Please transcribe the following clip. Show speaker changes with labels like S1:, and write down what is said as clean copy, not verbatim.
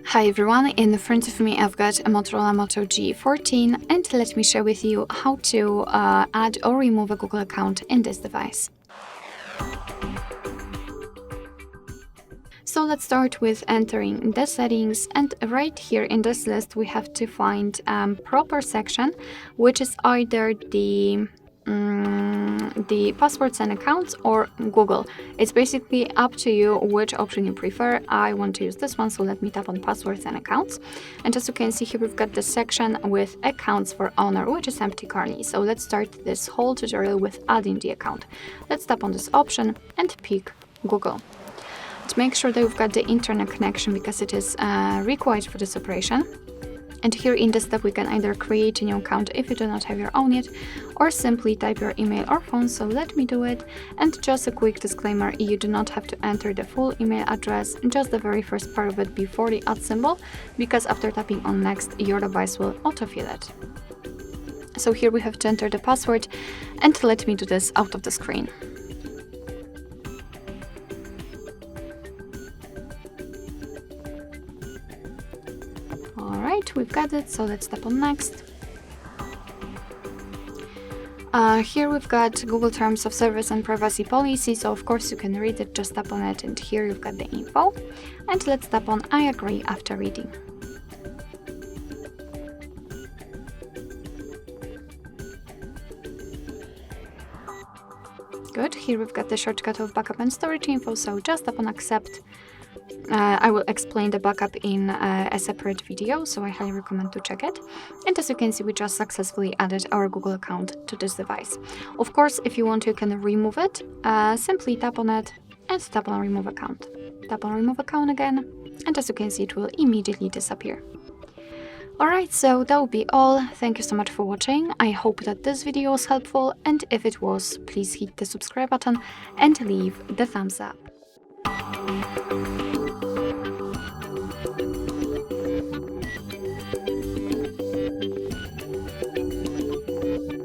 S1: Hi everyone, in front of me I've got a Motorola Moto G14 and let me share with you how to add or remove a Google account in this device. So let's start with entering the settings, and right here in this list we have to find proper section, which is either the passwords and accounts or Google. It's basically up to you which option you prefer. I want to use this one, so let me tap on passwords and accounts. And as you can see here, we've got the section with accounts for owner, which is empty currently. So let's start this whole tutorial with adding the account. Let's tap on this option and pick Google. To make sure that we've got the internet connection, because it is required for this operation. And here in this step we can either create a new account if you do not have your own yet, or simply type your email or phone, so let me do it. And just a quick disclaimer, you do not have to enter the full email address, just the very first part of it before the @ symbol, because after tapping on next your device will autofill it. So here we have to enter the password, and let me do this out of the screen. Alright, we've got it, so let's tap on next. Here we've got Google Terms of Service and Privacy Policy, so of course you can read it, just tap on it, and here you've got the info. And let's tap on I agree after reading. Good, here we've got the shortcut of backup and storage info, so just tap on accept. I will explain the backup in a separate video, so I highly recommend to check it. And as you can see, we just successfully added our Google account to this device. Of course, if you want, you can remove it. Simply tap on it and tap on remove account. Tap on remove account again, and as you can see, it will immediately disappear. Alright, so that will be all. Thank you so much for watching. I hope that this video was helpful, and if it was, please hit the subscribe button and leave the thumbs up.